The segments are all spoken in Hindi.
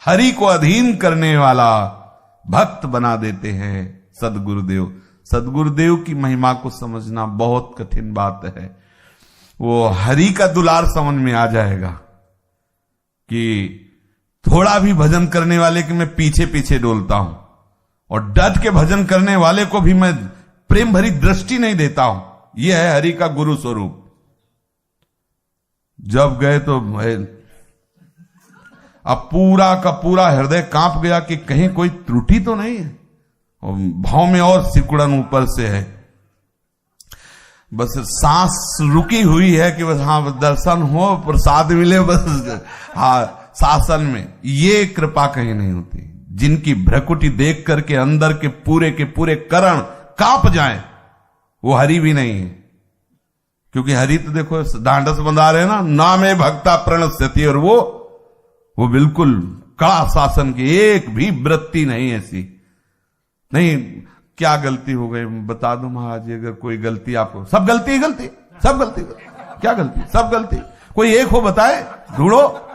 हरि को अधीन करने वाला भक्त बना देते हैं सदगुरुदेव। सदगुरुदेव की महिमा को समझना बहुत कठिन बात है। वो हरि का दुलार समझ में आ जाएगा कि थोड़ा भी भजन करने वाले के मैं पीछे पीछे डोलता हूं, और डट के भजन करने वाले को भी मैं प्रेम भरी दृष्टि नहीं देता हूं। यह है हरि का गुरु स्वरूप। जब गए तो अब पूरा का पूरा हृदय कांप गया कि कहीं कोई त्रुटि तो नहीं है, और भाव में और सिकुड़न ऊपर से है। बस सांस रुकी हुई है कि बस हाँ दर्शन हो, प्रसाद मिले, बस हाँ शासन में। ये कृपा कहीं नहीं होती। जिनकी भ्रकुटी देख करके अंदर के पूरे करण कांप जाएं, वो हरि भी नहीं है। क्योंकि हरि तो देखो ढांढस बंधा रहे ना, नामे भक्ता प्रणश्यति, और वो बिल्कुल कड़ा शासन की, एक भी वृत्ति नहीं ऐसी नहीं। क्या गलती हो गई बता दो महाराज, अगर कोई गलती आपको, सब गलती क्या गलती, सब गलती, कोई एक हो बताए, ढूंढो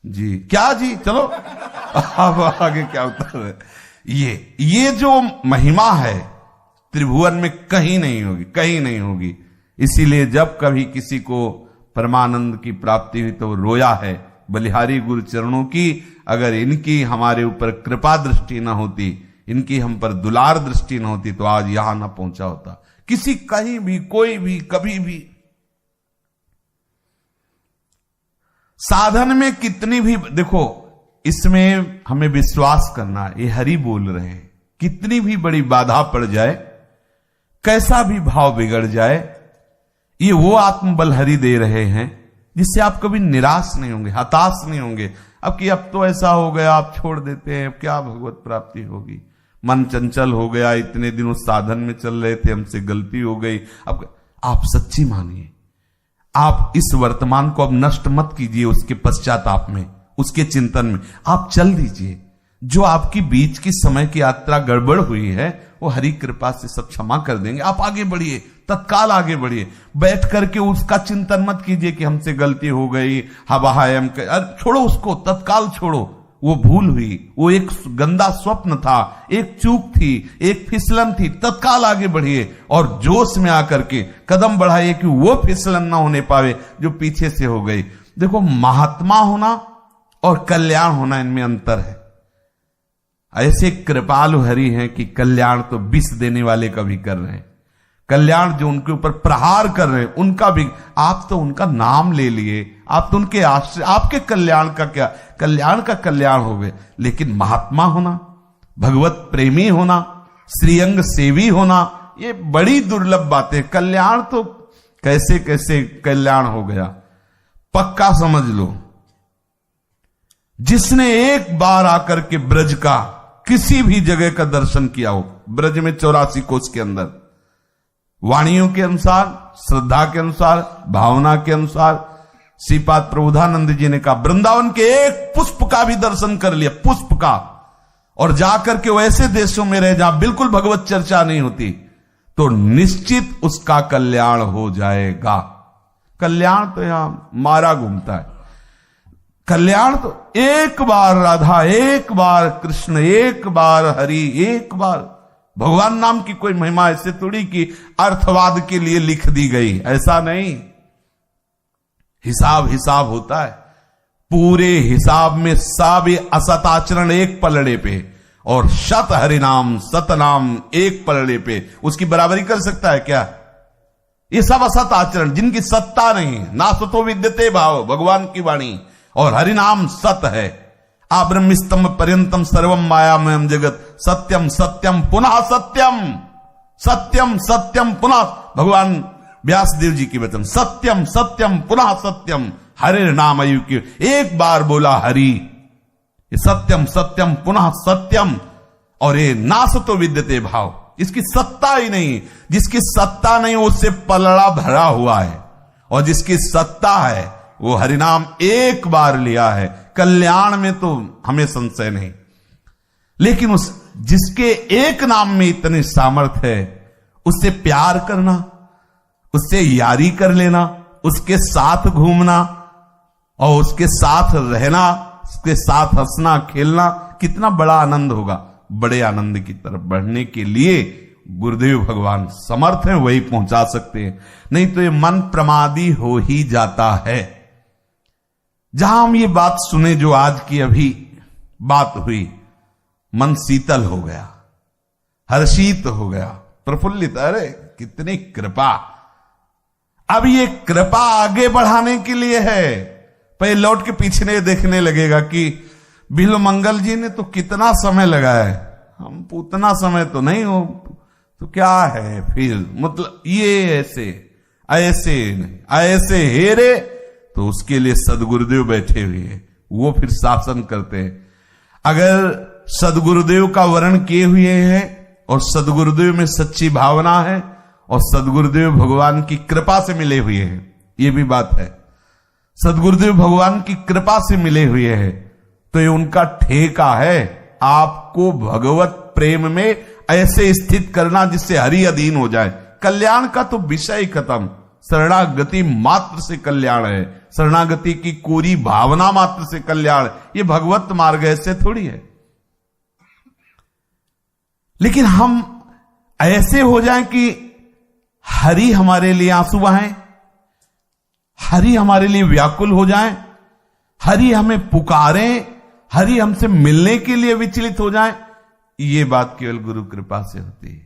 जी। क्या जी, चलो अब आगे क्या उत्तर है। ये जो महिमा है त्रिभुवन में कहीं नहीं होगी। इसीलिए जब कभी किसी को परमानंद की प्राप्ति हुई तो रोया है बलिहारी गुरु चरणों की। अगर इनकी हमारे ऊपर कृपा दृष्टि न होती, इनकी हम पर दुलार दृष्टि न होती, तो आज यहां न पहुंचा होता किसी, कहीं भी, कोई भी, कभी भी। साधन में कितनी भी, देखो इसमें हमें विश्वास करना है, ये हरि बोल रहे हैं। कितनी भी बड़ी बाधा पड़ जाए, कैसा भी भाव बिगड़ जाए, ये वो आत्मबल हरि दे रहे हैं जिससे आप कभी निराश नहीं होंगे, हताश नहीं होंगे। अब कि अब तो ऐसा हो गया, आप छोड़ देते हैं, अब क्या भगवत प्राप्ति होगी। मन चंचल हो गया, इतने दिन उस साधन में चल रहे थे, हमसे गलती हो गई। अब आप सच्ची मानिए, आप इस वर्तमान को अब नष्ट मत कीजिए, उसके पश्चाताप में, उसके चिंतन में आप चल दीजिए। जो आपकी बीच की समय की यात्रा गड़बड़ हुई है, वो हरि कृपा से सब क्षमा कर देंगे। आप आगे बढ़िए, तत्काल आगे बढ़िए। बैठ करके उसका चिंतन मत कीजिए कि हमसे गलती हो गई, हम छोड़ो उसको, तत्काल छोड़ो। वो भूल हुई, वो एक गंदा स्वप्न था, एक चूक थी, एक फिसलन थी, तत्काल आगे बढ़िए और जोश में आकर के कदम बढ़ाइए कि वो फिसलन ना होने पावे जो पीछे से हो गई। देखो, महात्मा होना और कल्याण होना, इनमें अंतर है। ऐसे कृपालु हरि हैं कि कल्याण तो विष देने वाले का भी कर रहे हैं। कल्याण जो उनके ऊपर प्रहार कर रहे हैं उनका भी, आप तो उनका नाम ले लिए, आप तो उनके आश्रय, आपके कल्याण का क्या, कल्याण का कल्याण हो गए। लेकिन महात्मा होना, भगवत प्रेमी होना, श्रीअंग सेवी होना, ये बड़ी दुर्लभ बातें। कल्याण तो कैसे कैसे कल्याण हो गया, पक्का समझ लो। जिसने एक बार आकर के ब्रज का किसी भी जगह का दर्शन किया हो, ब्रज में 84 कोस के अंदर, वाणियों के अनुसार, श्रद्धा के अनुसार, भावना के अनुसार, श्रीपाद प्रबोधानंद जी ने कहा वृंदावन के एक पुष्प का भी दर्शन कर लिया, पुष्प का, और जाकर के वैसे देशों में रहे जहां बिल्कुल भगवत चर्चा नहीं होती, तो निश्चित उसका कल्याण हो जाएगा। कल्याण तो यहां मारा घूमता है। कल्याण तो एक बार राधा, एक बार कृष्ण, एक बार हरि, एक बार भगवान नाम की कोई महिमा ऐसे थोड़ी कि अर्थवाद के लिए लिख दी गई, ऐसा नहीं। हिसाब होता है। पूरे हिसाब में सब असत आचरण एक पलड़े पे, और शत हरिनाम सतनाम एक पलड़े पे, उसकी बराबरी कर सकता है क्या? ये सब असत आचरण जिनकी सत्ता नहीं, ना सतो विद्यते भाव, भगवान की वाणी, और हरिनाम सत है। आ ब्रह्मस्तंभ पर्यंतम सर्वम मायामयम जगत, सत्यम सत्यम पुनः सत्यम, सत्यम सत्यम पुनः, भगवान व्यासदेव जी की वचन, सत्यम सत्यम पुनः सत्यम, हरि नाम आयु की, एक बार बोला हरि, ये सत्यम सत्यम पुनः सत्यम, और ये नासतो विद्यते भाव, इसकी सत्ता ही नहीं। जिसकी सत्ता नहीं उससे पलड़ा भरा हुआ है, और जिसकी सत्ता है वो हरिनाम एक बार लिया है। कल्याण में तो हमें संशय नहीं, लेकिन उस जिसके एक नाम में इतनी सामर्थ्य है, उससे प्यार करना, उससे यारी कर लेना, उसके साथ घूमना और उसके साथ रहना, के साथ हंसना खेलना कितना बड़ा आनंद होगा। बड़े आनंद की तरफ बढ़ने के लिए गुरुदेव भगवान समर्थ हैं, वही पहुंचा सकते हैं, नहीं तो ये मन प्रमादी हो ही जाता है। जहां हम ये बात सुने जो आज की अभी बात हुई, मन शीतल हो गया, हर्षित हो गया, प्रफुल्लित। अरे कितनी कृपा! अब ये कृपा आगे बढ़ाने के लिए है। पहले लौट के पीछे नहीं देखने लगेगा कि बिल्वमंगल जी ने तो कितना समय लगाया है, हम उतना समय तो नहीं हो, तो क्या है फिर, मतलब ये ऐसे ऐसे हेरे, तो उसके लिए सदगुरुदेव बैठे हुए हैं, वो फिर शासन करते हैं। अगर सदगुरुदेव का वर्ण किए हुए हैं और सदगुरुदेव में सच्ची भावना है और सदगुरुदेव भगवान की कृपा से मिले हुए हैं, ये भी बात है, सदगुरुदेव भगवान की कृपा से मिले हुए हैं, तो ये उनका ठेका है आपको भगवत प्रेम में ऐसे स्थित करना जिससे हरि अधीन हो जाए। कल्याण का तो विषय खत्म, शरणागति मात्र से कल्याण है, शरणागति की कोरी भावना मात्र से कल्याण, ये भगवत मार्ग ऐसे थोड़ी है। लेकिन हम ऐसे हो जाएं कि हरि हमारे लिए आंसू बहाएं, हरि हमारे लिए व्याकुल हो जाएं, हरि हमें पुकारें, हरि हमसे मिलने के लिए विचलित हो जाएं, ये बात केवल गुरु कृपा से होती है।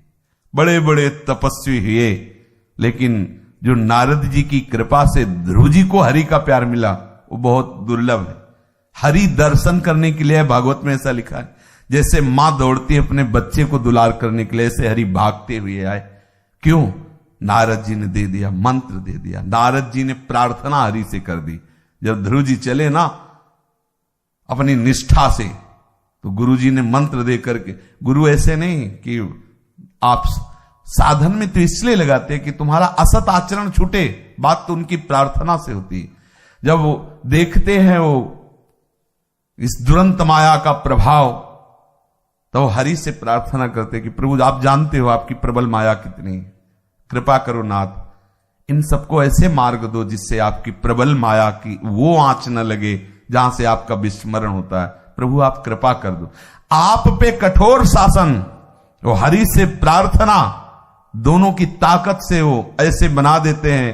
बड़े बड़े तपस्वी हुए, लेकिन जो नारद जी की कृपा से ध्रुव जी को हरि का प्यार मिला, वो बहुत दुर्लभ है। हरि दर्शन करने के लिए भागवत में ऐसा लिखा है, जैसे मां दौड़ती है अपने बच्चे को दुलार करने के लिए, ऐसे हरि भागते हुए आए। क्यों? नारद जी ने दे दिया, मंत्र दे दिया, नारद जी ने प्रार्थना हरि से कर दी। जब ध्रुव जी चले ना अपनी निष्ठा से, तो गुरु जी ने मंत्र दे करके, गुरु ऐसे नहीं कि आप साधन में तो इसलिए लगाते हैं कि तुम्हारा असत आचरण छूटे, बात तो उनकी प्रार्थना से होती है। जब वो देखते हैं वो इस दुरंत माया का प्रभाव, तो हरि से प्रार्थना करते कि प्रभु आप जानते हो आपकी प्रबल माया कितनी, कृपा करो नाथ, इन सबको ऐसे मार्ग दो जिससे आपकी प्रबल माया की वो आंच न लगे जहां से आपका विस्मरण होता है। प्रभु आप कृपा कर दो। आप पे कठोर शासन, वो हरि से प्रार्थना, दोनों की ताकत से वो ऐसे बना देते हैं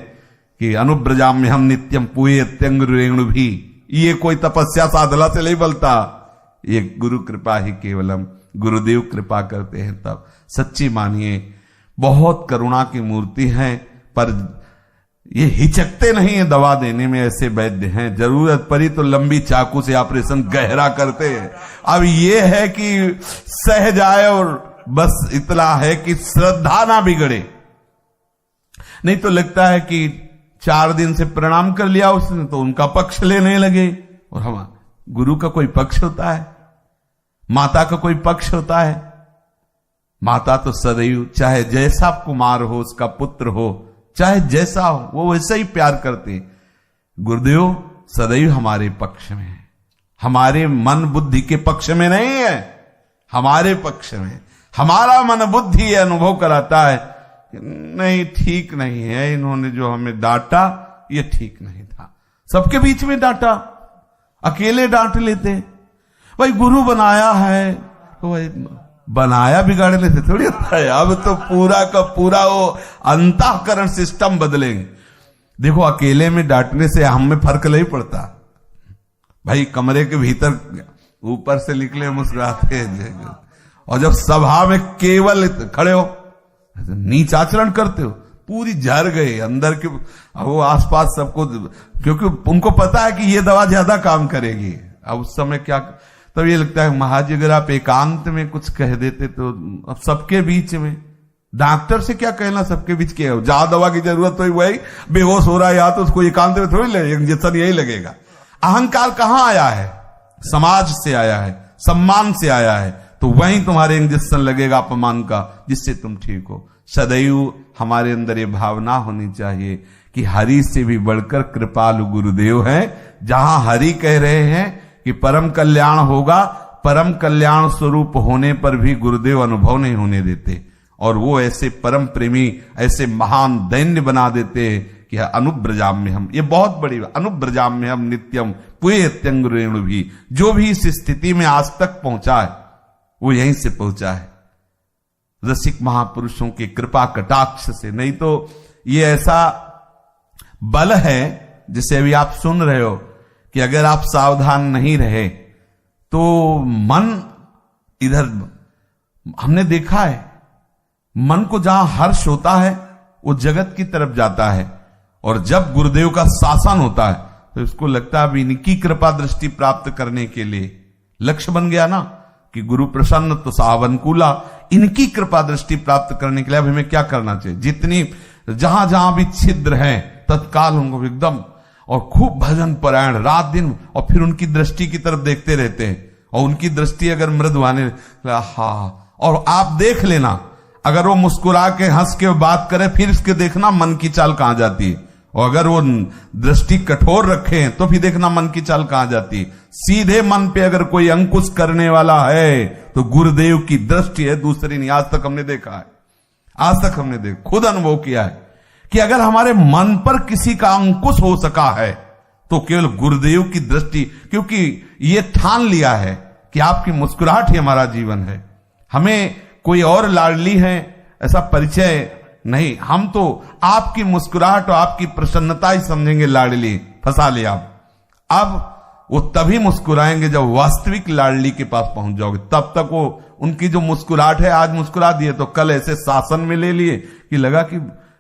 कि अनुब्रजाम में हम नित्यम पुए त्यंग रेणु भी, ये कोई तपस्या साधना से नहीं बनता, ये गुरु कृपा ही केवलम, गुरुदेव कृपा करते हैं तब। सच्ची मानिए बहुत करुणा की मूर्ति है, पर ये हिचकते नहीं है दवा देने में, ऐसे वैद्य हैं, जरूरत पड़ी तो लंबी चाकू से ऑपरेशन गहरा करते हैं। अब ये है कि सह जाए और बस इतना है कि श्रद्धा ना बिगड़े, नहीं तो लगता है कि 4 दिन से प्रणाम कर लिया उसने तो उनका पक्ष लेने लगे। और हम गुरु का कोई पक्ष होता है? माता का कोई पक्ष होता है? माता तो सदैव, चाहे जैसा कुमार हो, उसका पुत्र हो, चाहे जैसा हो, वो वैसा ही प्यार करते। गुरुदेव सदैव हमारे पक्ष में है, हमारे मन बुद्धि के पक्ष में नहीं है, हमारे पक्ष में। हमारा मन बुद्धि ये अनुभव कराता है कि नहीं ठीक नहीं है, इन्होंने जो हमें डांटा ये ठीक नहीं था। सबके बीच में डांटा, अकेले डांट लेते। भाई गुरु बनाया है तो भाई बनाया बिगाड़ने से थोड़ी होता है। अब तो पूरा का पूरा वो अंतःकरण सिस्टम बदलेंगे। देखो अकेले में डांटने से हम में फर्क नहीं पड़ता, भाई कमरे के भीतर ऊपर से निकले मुस्कुराते हैं, और जब सभा में केवल खड़े हो नीच आचरण करते हो, पूरी झर गए अंदर के वो आसपास सबको, क्योंकि उनको पता है कि ये दवा ज्यादा काम करेगी। अब उस समय क्या, तब ये लगता है महाराज अगर आप एकांत में कुछ कह देते तो, अब सबके बीच में डॉक्टर से क्या कहना, सबके बीच क्या हो, जहां दवा की जरूरत हो वही बेहोश हो रहा है, या तो उसको एकांत में थोड़ी लगेगा, इंजेक्शन यही लगेगा। अहंकार कहां आया है? समाज से आया है, सम्मान से आया है, तो वहीं तुम्हारे इंजेक्शन लगेगा अपमान का, जिससे तुम ठीक हो। सदैव हमारे अंदर ये भावना होनी चाहिए कि हरि से भी बढ़कर कृपालु गुरुदेव हैं। जहां हरि कह रहे हैं कि परम कल्याण होगा, परम कल्याण स्वरूप होने पर भी गुरुदेव अनुभव नहीं होने देते, और वो ऐसे परम प्रेमी, ऐसे महान दैन्य बना देते कि अनुब्रजाम्य हम, ये बहुत बड़ी अनुब्रजाम्य हम नित्यम पुएत्यंग रेणु भी, जो भी इस स्थिति में आज तक पहुंचा है वो यहीं से पहुंचा है रसिक महापुरुषों की कृपा कटाक्ष से। नहीं तो ये ऐसा बल है जिसे अभी आप सुन रहे हो कि अगर आप सावधान नहीं रहे तो मन इधर, हमने देखा है मन को जहां हर्ष होता है वो जगत की तरफ जाता है, और जब गुरुदेव का शासन होता है तो इसको लगता है अब इनकी कृपा दृष्टि प्राप्त करने के लिए लक्ष्य बन गया ना कि गुरु प्रसन्न तो सावनकूला, इनकी कृपा दृष्टि प्राप्त करने के लिए अब हमें क्या करना चाहिए। जितनी जहां जहां भी छिद्र हैं तत्काल उनको एकदम, और खूब भजन परायण रात दिन, और फिर उनकी दृष्टि की तरफ देखते रहते हैं, और उनकी दृष्टि अगर मृदु आने, हाँ, और आप देख लेना अगर वो मुस्कुरा के हंस के बात करे फिर इसके देखना मन की चाल कहां जाती है, और अगर वो दृष्टि कठोर रखे तो फिर देखना मन की चाल कहां जाती है। सीधे मन पे अगर कोई अंकुश करने वाला है तो गुरुदेव की दृष्टि है, दूसरी नहीं। आज तक हमने देखा है, आज तक हमने देखा, खुद अनुभव किया है कि अगर हमारे मन पर किसी का अंकुश हो सका है तो केवल गुरुदेव की दृष्टि, क्योंकि ये ठान लिया है कि आपकी मुस्कुराहट ही हमारा जीवन है, हमें कोई और लाडली है ऐसा परिचय नहीं, हम तो आपकी मुस्कुराहट और आपकी प्रसन्नता ही समझेंगे लाडली। फंसा लिया अब वो तभी मुस्कुराएंगे जब वास्तविक लाडली के पास पहुंच जाओगे, तब तक वो उनकी जो मुस्कुराहट है, आज मुस्कुरा दिए तो कल ऐसे शासन में ले लिए कि लगा कि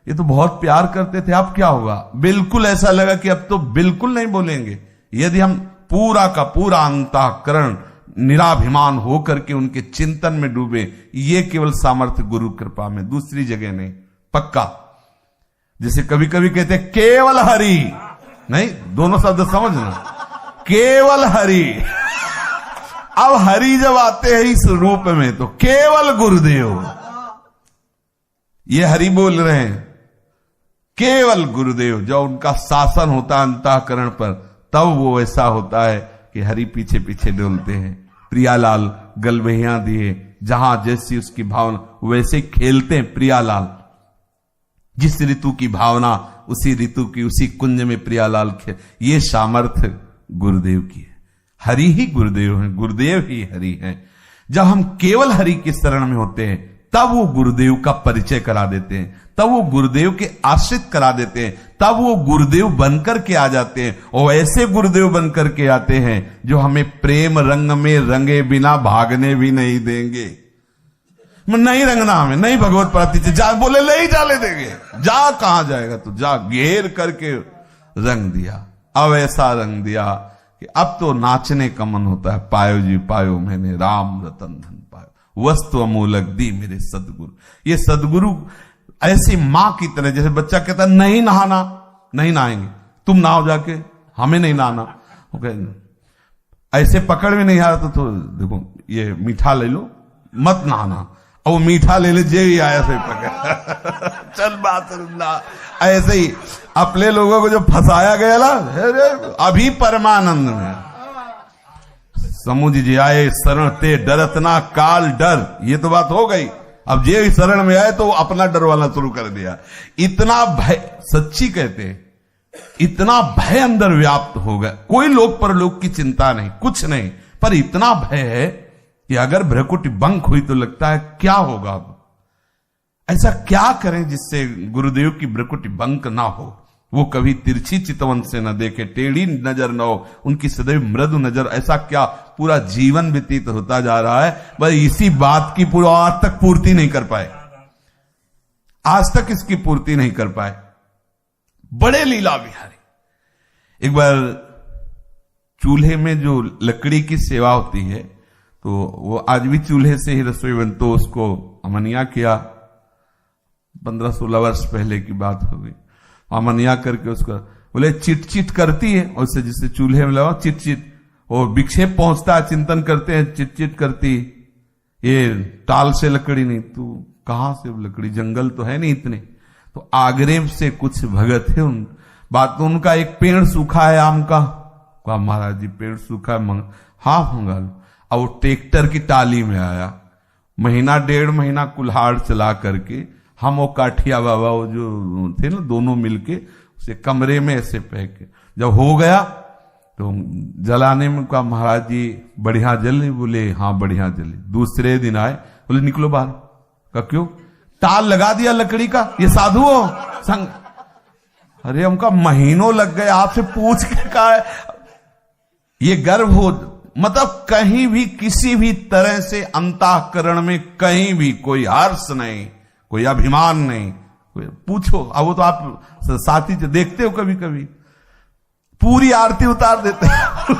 ये तो बहुत प्यार करते थे, अब क्या होगा। बिल्कुल ऐसा लगा कि अब तो बिल्कुल नहीं बोलेंगे। यदि हम पूरा का पूरा अंतःकरण निराभिमान होकर के उनके चिंतन में डूबे, ये केवल सामर्थ्य गुरु कृपा में, दूसरी जगह नहीं, पक्का। जैसे कभी कभी कहते हैं केवल हरि, नहीं, दोनों शब्द समझना, केवल हरि। अब हरि जब आते हैं इस रूप में तो केवल गुरुदेव, ये हरि बोल रहे हैं, केवल गुरुदेव। जब उनका शासन होता है अंतःकरण पर तब वो ऐसा होता है कि हरि पीछे पीछे डोलते हैं। प्रियालाल गलबहियां दिए, जहां जैसी उसकी भावना वैसे खेलते हैं प्रियालाल। जिस ऋतु की भावना उसी ऋतु की उसी कुंज में प्रियालाल खेल, ये सामर्थ्य गुरुदेव की है। हरि ही गुरुदेव है, गुरुदेव ही हरि है। जब हम केवल हरि की शरण में होते हैं तब वो गुरुदेव का परिचय करा देते हैं, तब वो गुरुदेव के आश्रित करा देते हैं, तब वो गुरुदेव बनकर के आ जाते हैं। और ऐसे गुरुदेव बनकर के आते हैं जो हमें प्रेम रंग में रंगे बिना भागने भी नहीं देंगे। नहीं रंगना हमें, नहीं भगवत प्राप्ति से जा बोले नहीं जाने देंगे, जा कहां जाएगा तो जा, घेर करके रंग दिया। अब ऐसा रंग दिया कि अब तो नाचने का मन होता है। पायो जी पायो मैंने राम रतन धन पायो, वस्तु अमूलक दी मेरे सदगुरु। ये सदगुरु ऐसी मां की तरह, जैसे बच्चा कहता है नहीं नहाना, नहीं नहाएंगे, तुम नहाओ जाके, हमें नहीं नहाना। ऐसे पकड़ में नहीं आ रहा तो देखो ये मीठा ले लो, मत नहाना, और वो मीठा ले ले जे ही आया से पकड़ चल बात ऐसे ही अपने लोगों को जो फंसाया गया ना, अभी परमानंद में समुझ जी आए शरण ते डरत ना काल डर, ये तो बात हो गई। अब जे शरण में आए तो अपना डरवाना शुरू कर दिया। इतना भय, सच्ची कहते हैं, इतना भय अंदर व्याप्त हो गया। कोई लोक परलोक की चिंता नहीं, कुछ नहीं, पर इतना भय है कि अगर भ्रकुटी बंक हुई तो लगता है क्या होगा। अब ऐसा क्या करें जिससे गुरुदेव की भ्रकुटी बंक ना हो। वो कभी तिरछी चितवन से न देखे, टेढ़ी नजर न हो, उनकी सदैव मृदु नजर। ऐसा क्या पूरा जीवन व्यतीत होता जा रहा है, बस इसी बात की पूरा आज तक पूर्ति नहीं कर पाए, आज तक इसकी पूर्ति नहीं कर पाए। बड़े लीला बिहारी। एक बार चूल्हे में जो लकड़ी की सेवा होती है तो वो आज भी चूल्हे से ही रसोई बन, तो उसको अमनिया किया। 15-16 वर्ष पहले की बात हो गई। अमनिया करके उसको बोले चिट चिट करती है, और उससे जिससे चूल्हे में लगा चिट चिट, और विक्षेप पहुंचता है, चिंतन करते हैं चिट चिट करती, ये टाल से लकड़ी नहीं, तू कहां से लकड़ी, जंगल तो है नहीं इतने। तो आगरे से कुछ भगत है, उन बात तो उनका एक पेड़ सूखा है आम का, कहा महाराज जी पेड़ सूखा है, हाँ मंगा लो। और वो ट्रैक्टर की टाली में आया, महीना 1.5 महीना कुल्हाड़ चला करके हम वो काठिया बाबा वो जो थे ना, दोनों मिलके उसे कमरे में ऐसे फेंक के, जब हो गया तो जलाने में कहा महाराज जी बढ़िया जली, बोले हाँ बढ़िया जली। दूसरे दिन आए, बोले निकलो बाहर। कहा क्यों? ताल लगा दिया लकड़ी का, ये साधु हो संग। अरे हमका महीनों लग गए आपसे पूछ के कहा। ये गर्व हो, मतलब कहीं भी किसी भी तरह से अंतःकरण में कहीं भी कोई हर्ष नहीं, कोई अभिमान नहीं, कोई पूछो। अब वो तो आप साथी देखते हो कभी कभी पूरी आरती उतार देते हैं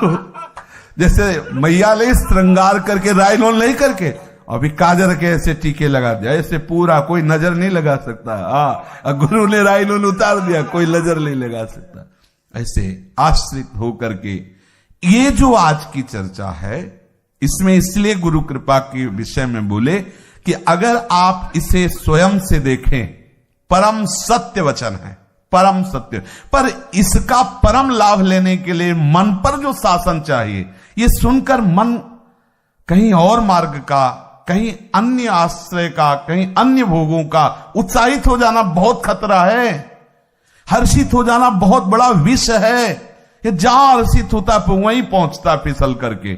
जैसे मैया ले श्रृंगार करके रायलोन नहीं करके अभी काजर के ऐसे टीके लगा दिया, ऐसे पूरा कोई नजर नहीं लगा सकता। हाँ, गुरु ने रायलोन उतार दिया, कोई नजर नहीं लगा सकता। ऐसे आश्रित होकर के ये जो आज की चर्चा है, इसमें इसलिए गुरु कृपा के विषय में बोले कि अगर आप इसे स्वयं से देखें, परम सत्य वचन है, परम सत्य। पर इसका परम लाभ लेने के लिए मन पर जो शासन चाहिए, ये सुनकर मन कहीं और मार्ग का, कहीं अन्य आश्रय का, कहीं अन्य भोगों का उत्साहित हो जाना बहुत खतरा है। हर्षित हो जाना बहुत बड़ा विष है। ये जहां हर्षित होता है वहीं पहुंचता फिसल करके।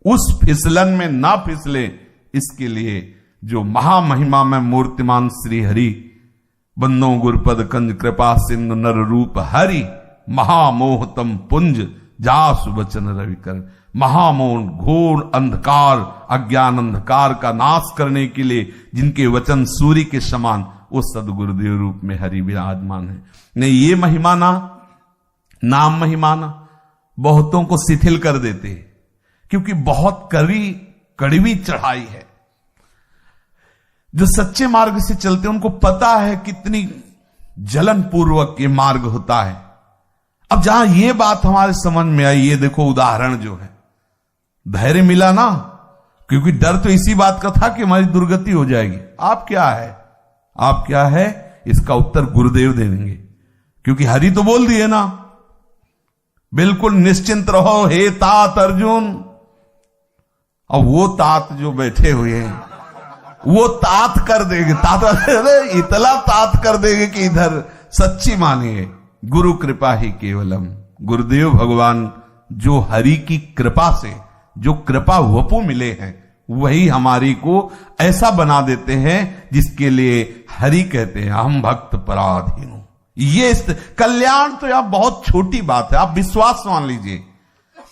उस फिसलन में ना फिसले, इसके लिए जो महामहिमा में मूर्तिमान श्री हरि, बंदो गुरुपद कंज कृपा सिंधु नर रूप हरि, महामोहतम पुंज जासु वचन रवि कर। महामोह घोर अंधकार, अज्ञान अंधकार का नाश करने के लिए जिनके वचन सूर्य के समान, वो सदगुरुदेव रूप में हरि विराजमान है। नहीं, ये महिमाना, नाम महिमाना बहुतों को शिथिल कर देते हैं, क्योंकि बहुत कड़वी चढ़ाई है। जो सच्चे मार्ग से चलते उनको पता है कितनी जलन पूर्वक ये मार्ग होता है। अब जहां ये बात हमारे समझ में आई, ये देखो उदाहरण जो है, धैर्य मिला ना, क्योंकि डर तो इसी बात का था कि हमारी दुर्गति हो जाएगी। आप क्या है, आप क्या है, इसका उत्तर गुरुदेव देंगे, क्योंकि हरि तो बोल दिए ना, बिल्कुल निश्चिंत रहो हे तात अर्जुन। अब वो तात जो बैठे हुए हैं वो तात कर देंगे, तात अरे इतना तात कर देंगे कि इधर सच्ची मानिए गुरु कृपा ही केवलम। गुरुदेव भगवान जो हरि की कृपा से जो कृपा वपु मिले हैं, वही हमारी को ऐसा बना देते हैं जिसके लिए हरि कहते हैं हम भक्त पराधीन। ये कल्याण तो यार बहुत छोटी बात है, आप विश्वास मान लीजिए,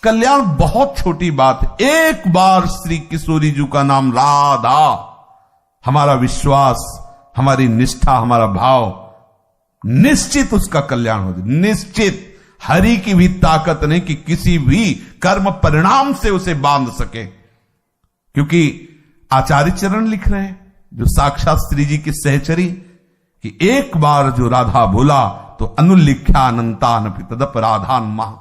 कल्याण बहुत छोटी बात है। एक बार श्री किशोरी जी का नाम राधा, हमारा विश्वास, हमारी निष्ठा, हमारा भाव, निश्चित उसका कल्याण हो जाए, निश्चित। हरि की भी ताकत नहीं कि किसी भी कर्म परिणाम से उसे बांध सके, क्योंकि आचार्य चरण लिख रहे हैं, जो साक्षात श्री जी की सहचरी, कि एक बार जो राधा बोला तो अनुलिख्या अनंतान तदप राधान महा।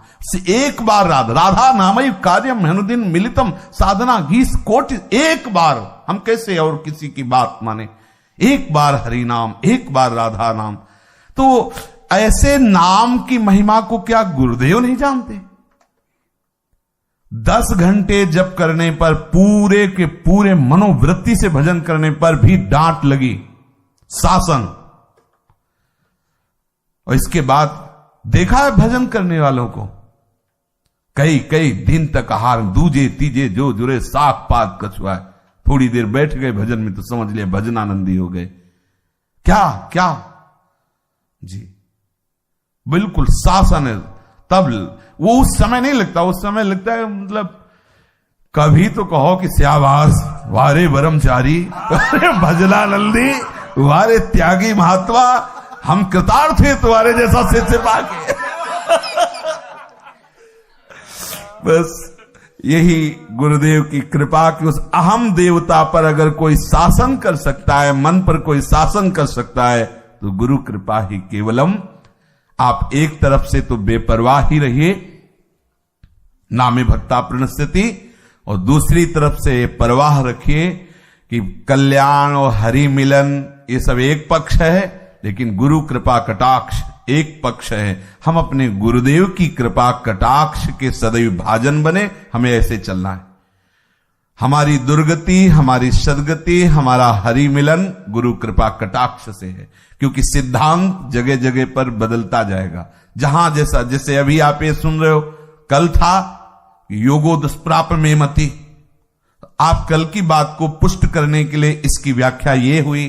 एक बार राधा नामय कार्यम अनुदिन मिलितम साधना गीस कोटि। एक बार हम कैसे और किसी की बात माने, एक बार हरि नाम, एक बार राधा नाम। तो ऐसे नाम की महिमा को क्या गुरुदेव नहीं जानते? 10 घंटे जप करने पर, पूरे के पूरे मनोवृत्ति से भजन करने पर भी डांट लगी, शासन। और इसके बाद देखा है भजन करने वालों को, कई कई दिन तक आहार दूजे तीजे जो जुरे साग पात कछुआ, थोड़ी देर बैठ गए भजन में तो समझ लिया भजनानंदी हो गए। क्या क्या जी, बिल्कुल शासन है। तब वो उस समय नहीं लगता, उस समय लगता है मतलब कभी तो कहो कि स्यावास वारे ब्रह्मचारी भजनानंदी वारे त्यागी महात्मा, हम कृतार्थ थे तुम्हारे जैसा शिष्य पाके। बस यही गुरुदेव की कृपा की उस अहम देवता पर अगर कोई शासन कर सकता है, मन पर कोई शासन कर सकता है, तो गुरु कृपा ही केवलम। आप एक तरफ से तो बेपरवाह ही रहिए, नामे भक्ता प्रणश्यति, और दूसरी तरफ से परवाह रखिए कि कल्याण और हरि मिलन ये सब एक पक्ष है, लेकिन गुरु कृपा कटाक्ष एक पक्ष है। हम अपने गुरुदेव की कृपा कटाक्ष के सदैव भाजन बने, हमें ऐसे चलना है। हमारी दुर्गति, हमारी सदगति, हमारा हरि मिलन गुरु कृपा कटाक्ष से है, क्योंकि सिद्धांत जगह जगह पर बदलता जाएगा। जहां जैसा, जैसे अभी आप ये सुन रहे हो, कल था योगो दुष्प्राप में मति, आप कल की बात को पुष्ट करने के लिए इसकी व्याख्या ये हुई।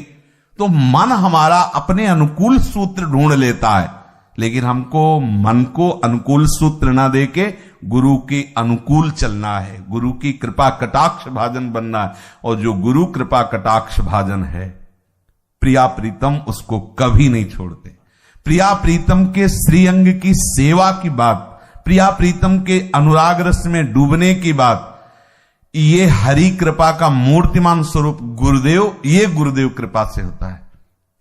तो मन हमारा अपने अनुकूल सूत्र ढूंढ लेता है, लेकिन हमको मन को अनुकूल सूत्र ना देके गुरु के अनुकूल चलना है, गुरु की कृपा कटाक्ष भाजन बनना है। और जो गुरु कृपा कटाक्ष भाजन है, प्रिया प्रीतम उसको कभी नहीं छोड़ते। प्रिया प्रीतम के श्रीअंग की सेवा की बात, प्रिया प्रीतम के अनुराग रस में डूबने की बात, ये हरि कृपा का मूर्तिमान स्वरूप गुरुदेव, ये गुरुदेव कृपा से होता है।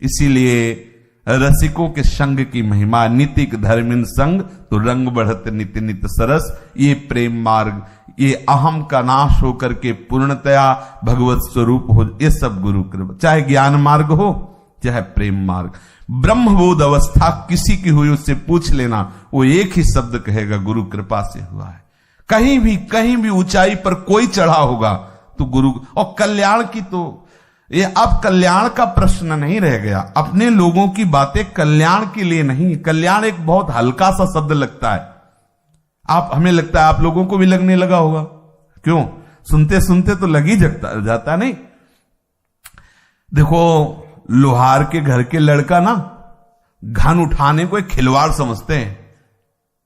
इसीलिए रसिकों के संग की महिमा, नितिक धर्मिन संग तो रंग बढ़त नित नित सरस, ये प्रेम मार्ग, ये अहम का नाश होकर के पूर्णतया भगवत स्वरूप हो, ये सब गुरु कृपा। चाहे ज्ञान मार्ग हो, चाहे प्रेम मार्ग, ब्रह्मबोध अवस्था किसी की हुई उससे पूछ लेना, वो एक ही शब्द कहेगा गुरु कृपा से हुआ है। कहीं भी ऊंचाई पर कोई चढ़ा होगा तो गुरु, और कल्याण की तो ये अब कल्याण का प्रश्न नहीं रह गया। अपने लोगों की बातें कल्याण के लिए नहीं, कल्याण एक बहुत हल्का सा शब्द लगता है। हमें लगता है आप लोगों को भी लगने लगा होगा, क्यों? सुनते सुनते तो लग ही जाता नहीं। देखो, लोहार के घर के लड़का ना घन उठाने को एक खिलवाड़ समझते हैं,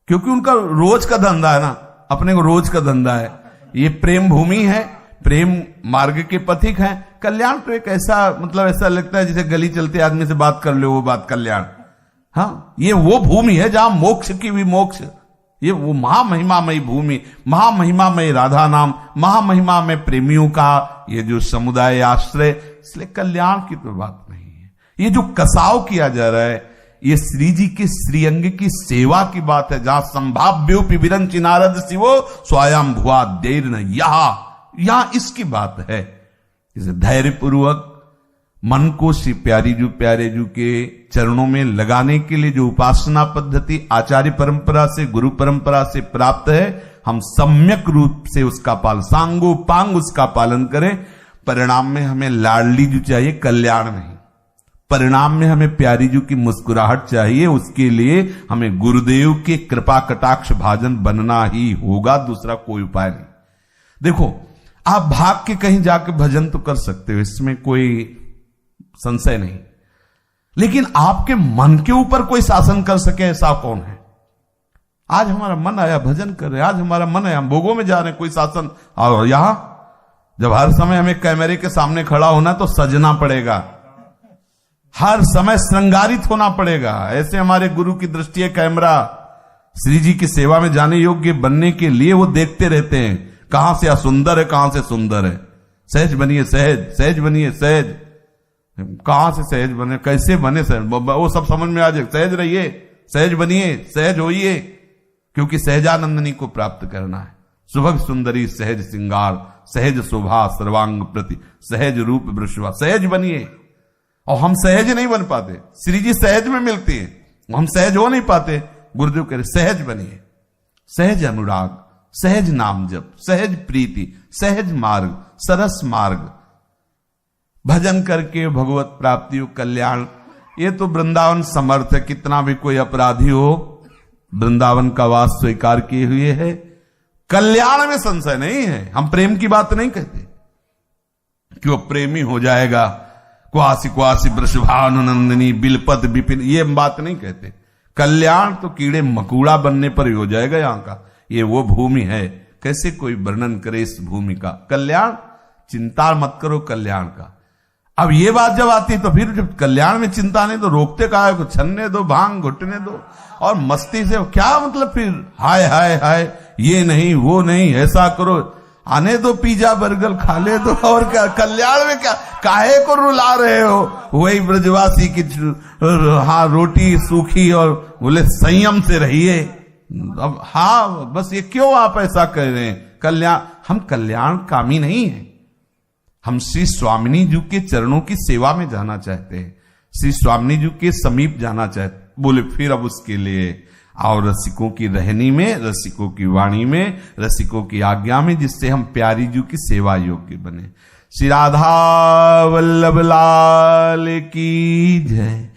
क्योंकि उनका रोज का धंधा है ना, अपने को रोज का धंधा है। ये प्रेम भूमि है, प्रेम मार्ग के पथिक हैं। कल्याण तो एक ऐसा, मतलब ऐसा लगता है जैसे गली चलते आदमी से बात कर लो, वो बात कल्याण। हाँ, ये वो भूमि है जहां मोक्ष की भी मोक्ष, ये वो महामहिमामयी भूमि, महामहिमामयी राधा नाम, महामहिमामय प्रेमियों का ये जो समुदाय आश्रय, इसलिए कल्याण की तो बात नहीं है। ये जो कसाव किया जा रहा है, ये श्री जी के श्रीअंग की सेवा की बात है, जहां संभाव्योपि विरंचि नारद शिवो स्वयं भुआ देर न, यहां इसकी बात है। इसे धैर्य पूर्वक मन को श्री प्यारे जू के चरणों में लगाने के लिए जो उपासना पद्धति आचार्य परंपरा से, गुरु परंपरा से प्राप्त है, हम सम्यक रूप से उसका पालन, सांगो पांग उसका पालन करें। परिणाम में हमें लाडली जू चाहिए, कल्याण नहीं। परिणाम में हमें प्यारी जू की मुस्कुराहट चाहिए, उसके लिए हमें गुरुदेव के कृपा कटाक्ष भाजन बनना ही होगा, दूसरा कोई उपाय नहीं। देखो, आप भाग के कहीं जाके भजन तो कर सकते हो, इसमें कोई संशय नहीं, लेकिन आपके मन के ऊपर कोई शासन कर सके ऐसा कौन है? आज हमारा मन आया भजन कर रहे, आज हमारा मन आया हम भोगों में जा रहे हैं, कोई शासन? और यहां जब हर समय हमें कैमरे के सामने खड़ा होना तो सजना पड़ेगा, हर समय श्रृंगारित होना पड़ेगा। ऐसे हमारे गुरु की दृष्टि है कैमरा। श्री जी की सेवा में जाने योग्य बनने के लिए वो देखते रहते हैं, कहां से असुंदर है, कहां से सुंदर है। सहज बनिए, सहज बनिए, सहज। कहां से सहज बने, कैसे बने सहज, वो सब समझ में आ जाए। सहज रहिए, सहज बनिए, सहज होइए, क्योंकि सहजानंदनी को प्राप्त करना है। सुभग सुंदरी सहज सिंगार, सहज शोभा सर्वांग प्रति, सहज रूप वृषभा। सहज बनिए। और हम सहज नहीं बन पाते, श्री जी सहज में मिलती है, हम सहज हो नहीं पाते। गुरुदेव कह रहे सहज बनिए, सहज अनुराग, सहज नाम जप, सहज प्रीति, सहज मार्ग, सरस मार्ग, भजन करके भगवत प्राप्ति हो, कल्याण। ये तो वृंदावन समर्थ है, कितना भी कोई अपराधी हो वृंदावन का वास स्वीकार किए हुए है, कल्याण में संशय नहीं है। हम प्रेम की बात नहीं कहते कि वो प्रेमी हो जाएगा, क्वासी क्वासी वृषभानुनंदिनी बिलपत विपिन, ये बात नहीं कहते। कल्याण तो कीड़े मकुड़ा बनने पर ही हो जाएगा यहाँ का। ये वो भूमि है, कैसे कोई वर्णन करे इस भूमि का। कल्याण, चिंता मत करो कल्याण का। अब ये बात जब आती तो फिर जब कल्याण में चिंता नहीं तो रोकते कहा है, छन्ने दो, भांग घुटने दो और मस्ती से क्या मतलब फिर हाय हाय हाय, ये नहीं वो नहीं, ऐसा करो, आने दो पिज्जा बर्गर खा ले दो, और क्या कल्याण में क्या, काहे को रुला रहे हो? वही ब्रजवासी की हाँ रोटी सूखी और बोले संयम से रहिए। अब हाँ बस ये क्यों आप ऐसा कर रहे हैं? कल्याण, हम कल्याण कामी नहीं है, हम श्री स्वामिनी जी के चरणों की सेवा में जाना चाहते हैं, श्री स्वामिनी जी के समीप जाना चाहते। बोले फिर अब उसके लिए और रसिकों की रहनी में, रसिकों की वाणी में, रसिकों की आज्ञा में, जिससे हम प्यारी जी की सेवा योग्य बने। श्री राधा वल्लभ लाल की जय।